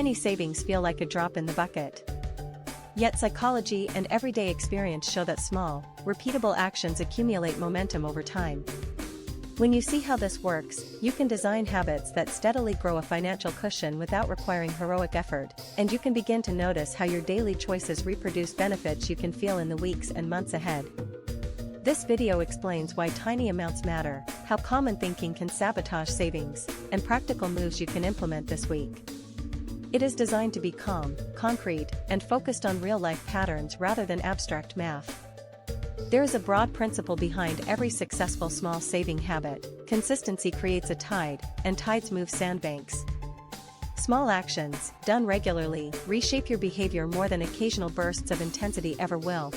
tiny savings feel like a drop in the bucket. Yet psychology and everyday experience show that small, repeatable actions accumulate momentum over time. When you see how this works, you can design habits that steadily grow a financial cushion without requiring heroic effort, and you can begin to notice how your daily choices reproduce benefits you can feel in the weeks and months ahead. This video explains why tiny amounts matter, how common thinking can sabotage savings, and practical moves you can implement this week. It is designed to be calm, concrete, and focused on real-life patterns rather than abstract math. There is a broad principle behind every successful small saving habit: consistency creates a tide, and tides move sandbanks. Small actions, done regularly, reshape your behavior more than occasional bursts of intensity ever will.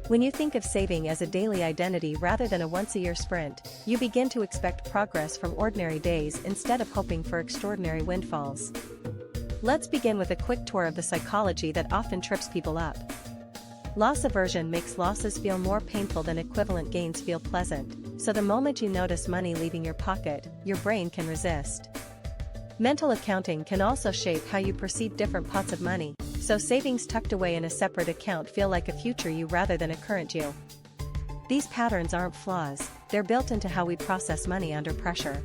When you think of saving as a daily identity rather than a once-a-year sprint, you begin to expect progress from ordinary days instead of hoping for extraordinary windfalls. Let's begin with a quick tour of the psychology that often trips people up. Loss aversion makes losses feel more painful than equivalent gains feel pleasant, so the moment you notice money leaving your pocket, your brain can resist. Mental accounting can also shape how you perceive different pots of money, so savings tucked away in a separate account feel like a future you rather than a current you. These patterns aren't flaws, they're built into how we process money under pressure.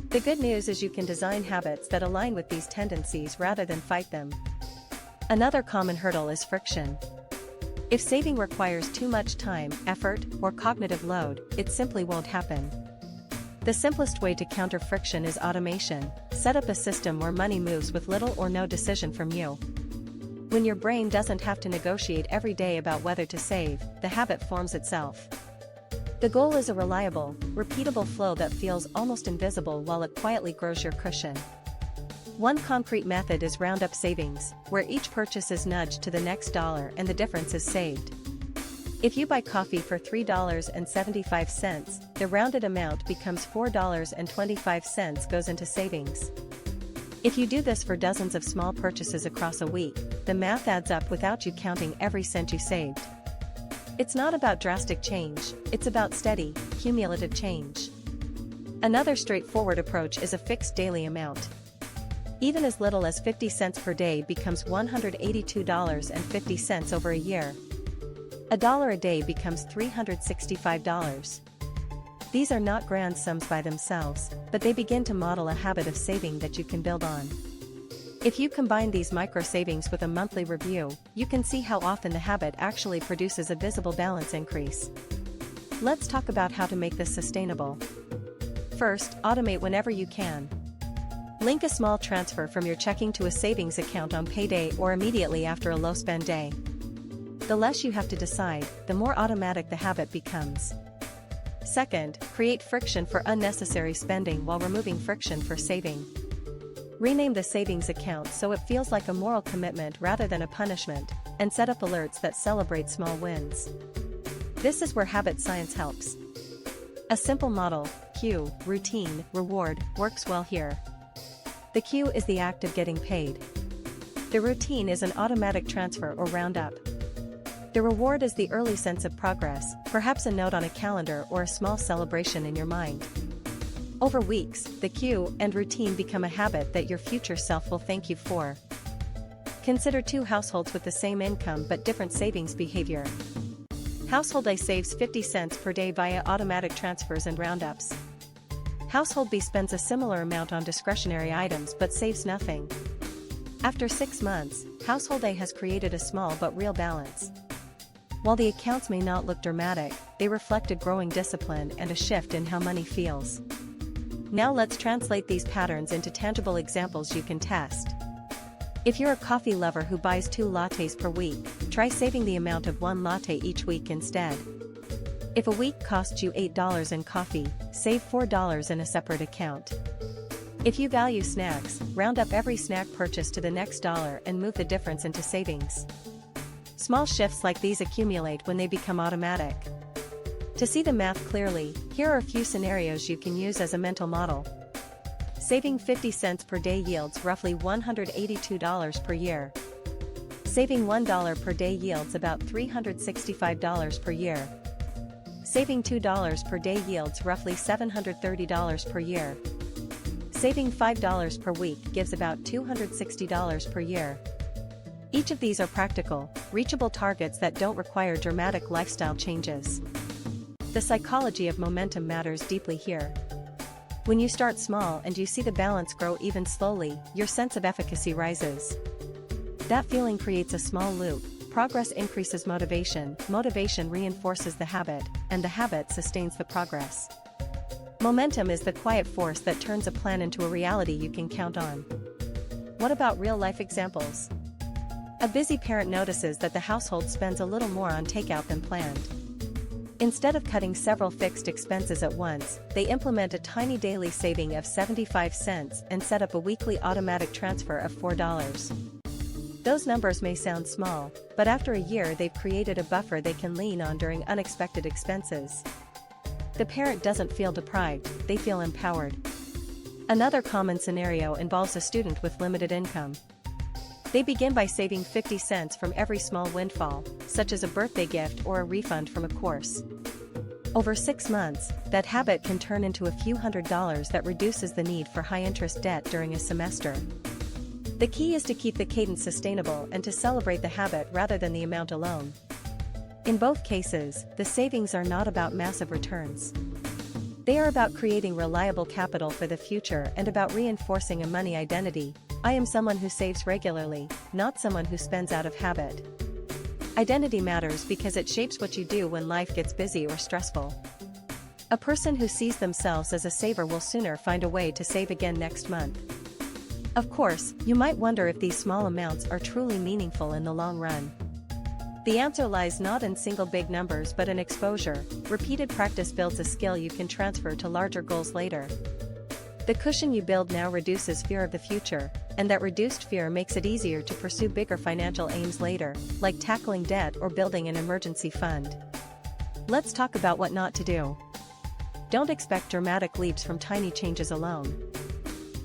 The good news is you can design habits that align with these tendencies rather than fight them. Another common hurdle is friction. If saving requires too much time, effort, or cognitive load, it simply won't happen. The simplest way to counter friction is automation. Set up a system where money moves with little or no decision from you. When your brain doesn't have to negotiate every day about whether to save, the habit forms itself. The goal is a reliable, repeatable flow that feels almost invisible while it quietly grows your cushion. One concrete method is round-up savings, where each purchase is nudged to the next dollar and the difference is saved. If you buy coffee for $3.75, the rounded amount becomes $4.25 goes into savings. If you do this for dozens of small purchases across a week, the math adds up without you counting every cent you saved. It's not about drastic change, it's about steady, cumulative change. Another straightforward approach is a fixed daily amount. Even as little as 50 cents per day becomes $182.50 over a year. $1 a day becomes $365. These are not grand sums by themselves, but they begin to model a habit of saving that you can build on. If you combine these micro savings with a monthly review, you can see how often the habit actually produces a visible balance increase. Let's talk about how to make this sustainable. First, automate whenever you can. Link a small transfer from your checking to a savings account on payday or immediately after a low-spend day. The less you have to decide, the more automatic the habit becomes. Second, create friction for unnecessary spending while removing friction for saving. Rename the savings account so it feels like a moral commitment rather than a punishment, and set up alerts that celebrate small wins. This is where habit science helps. A simple model, cue, routine, reward, works well here. The cue is the act of getting paid. The routine is an automatic transfer or roundup. The reward is the early sense of progress, perhaps a note on a calendar or a small celebration in your mind. Over weeks, the cue and routine become a habit that your future self will thank you for. Consider two households with the same income but different savings behavior. Household A saves 50 cents per day via automatic transfers and roundups. Household B spends a similar amount on discretionary items but saves nothing. After 6 months, Household A has created a small but real balance. While the accounts may not look dramatic, they reflect a growing discipline and a shift in how money feels. Now let's translate these patterns into tangible examples you can test. If you're a coffee lover who buys 2 lattes per week, try saving the amount of 1 latte each week instead. If a week costs you $8 in coffee, save $4 in a separate account. If you value snacks, round up every snack purchase to the next dollar and move the difference into savings. Small shifts like these accumulate when they become automatic. To see the math clearly, here are a few scenarios you can use as a mental model. Saving 50 cents per day yields roughly $182 per year. Saving $1 per day yields about $365 per year. Saving $2 per day yields roughly $730 per year. Saving $5 per week gives about $260 per year. Each of these are practical, reachable targets that don't require dramatic lifestyle changes. The psychology of momentum matters deeply here. When you start small and you see the balance grow even slowly, your sense of efficacy rises. That feeling creates a small loop. Progress increases motivation, motivation reinforces the habit, and the habit sustains the progress. Momentum is the quiet force that turns a plan into a reality you can count on. What about real-life examples? A busy parent notices that the household spends a little more on takeout than planned. Instead of cutting several fixed expenses at once, they implement a tiny daily saving of 75 cents and set up a weekly automatic transfer of $4. Those numbers may sound small, but after a year they've created a buffer they can lean on during unexpected expenses. The parent doesn't feel deprived, they feel empowered. Another common scenario involves a student with limited income. They begin by saving 50 cents from every small windfall, such as a birthday gift or a refund from a course. Over 6 months, that habit can turn into a few $100s that reduces the need for high-interest debt during a semester. The key is to keep the cadence sustainable and to celebrate the habit rather than the amount alone. In both cases, the savings are not about massive returns. They are about creating reliable capital for the future and about reinforcing a money identity. I am someone who saves regularly, not someone who spends out of habit. Identity matters because it shapes what you do when life gets busy or stressful. A person who sees themselves as a saver will sooner find a way to save again next month. Of course, you might wonder if these small amounts are truly meaningful in the long run. The answer lies not in single big numbers but in exposure. Repeated practice builds a skill you can transfer to larger goals later. The cushion you build now reduces fear of the future, and that reduced fear makes it easier to pursue bigger financial aims later, like tackling debt or building an emergency fund. Let's talk about what not to do. Don't expect dramatic leaps from tiny changes alone.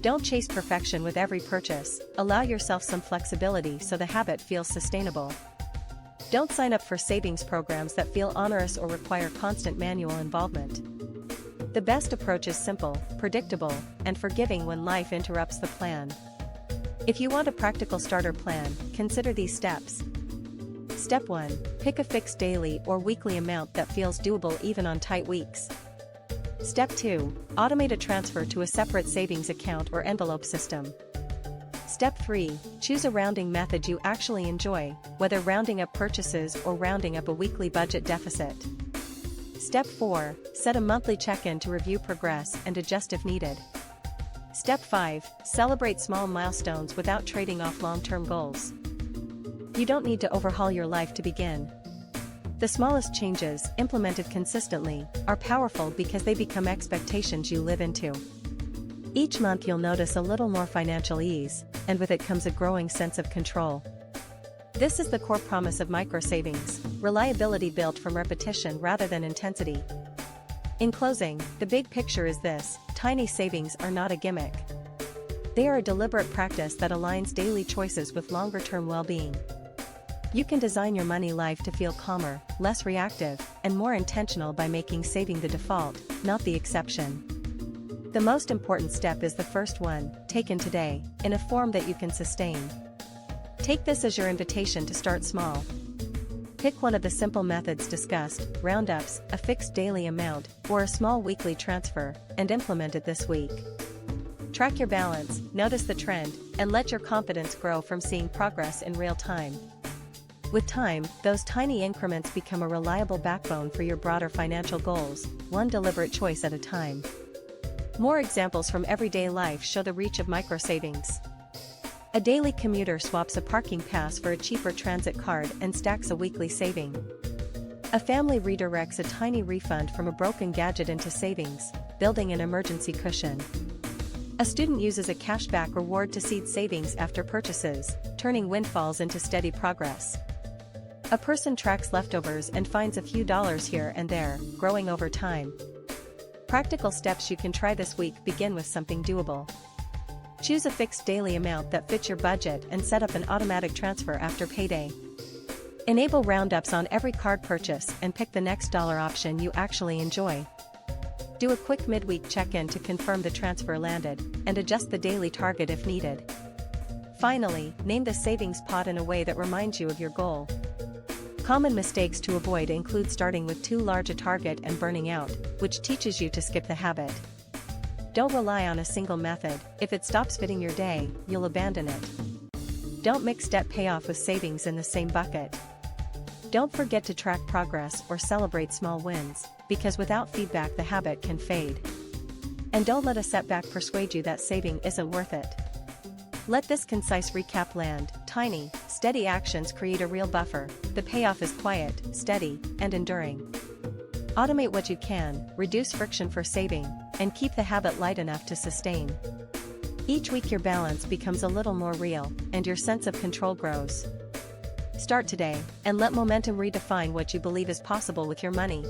Don't chase perfection with every purchase, allow yourself some flexibility so the habit feels sustainable. Don't sign up for savings programs that feel onerous or require constant manual involvement. The best approach is simple, predictable, and forgiving when life interrupts the plan. If you want a practical starter plan, consider these steps. Step 1. Pick a fixed daily or weekly amount that feels doable even on tight weeks. Step 2. Automate a transfer to a separate savings account or envelope system. Step 3. Choose a rounding method you actually enjoy, whether rounding up purchases or rounding up a weekly budget deficit. Step 4. Set a monthly check-in to review progress and adjust if needed. Step 5. Celebrate small milestones without trading off long-term goals. You don't need to overhaul your life to begin. The smallest changes, implemented consistently, are powerful because they become expectations you live into. Each month you'll notice a little more financial ease, and with it comes a growing sense of control. This is the core promise of micro-savings, reliability built from repetition rather than intensity. In closing, the big picture is this: tiny savings are not a gimmick. They are a deliberate practice that aligns daily choices with longer-term well-being. You can design your money life to feel calmer, less reactive, and more intentional by making saving the default, not the exception. The most important step is the first one, taken today, in a form that you can sustain. Take this as your invitation to start small. Pick one of the simple methods discussed, roundups, a fixed daily amount, or a small weekly transfer, and implement it this week. Track your balance, notice the trend, and let your confidence grow from seeing progress in real time. With time, those tiny increments become a reliable backbone for your broader financial goals, one deliberate choice at a time. More examples from everyday life show the reach of micro-savings. A daily commuter swaps a parking pass for a cheaper transit card and stacks a weekly saving. A family redirects a tiny refund from a broken gadget into savings, building an emergency cushion. A student uses a cashback reward to seed savings after purchases, turning windfalls into steady progress. A person tracks leftovers and finds a few dollars here and there, growing over time. Practical steps you can try this week begin with something doable. Choose a fixed daily amount that fits your budget and set up an automatic transfer after payday. Enable roundups on every card purchase and pick the next dollar option you actually enjoy. Do a quick midweek check-in to confirm the transfer landed, and adjust the daily target if needed. Finally, name the savings pot in a way that reminds you of your goal. Common mistakes to avoid include starting with too large a target and burning out, which teaches you to skip the habit. Don't rely on a single method. If it stops fitting your day, you'll abandon it. Don't mix debt payoff with savings in the same bucket. Don't forget to track progress or celebrate small wins, because without feedback the habit can fade. And don't let a setback persuade you that saving isn't worth it. Let this concise recap land. Tiny, steady actions create a real buffer. The payoff is quiet, steady, and enduring. Automate what you can, reduce friction for saving, and keep the habit light enough to sustain. Each week your balance becomes a little more real, and your sense of control grows. Start today, and let momentum redefine what you believe is possible with your money.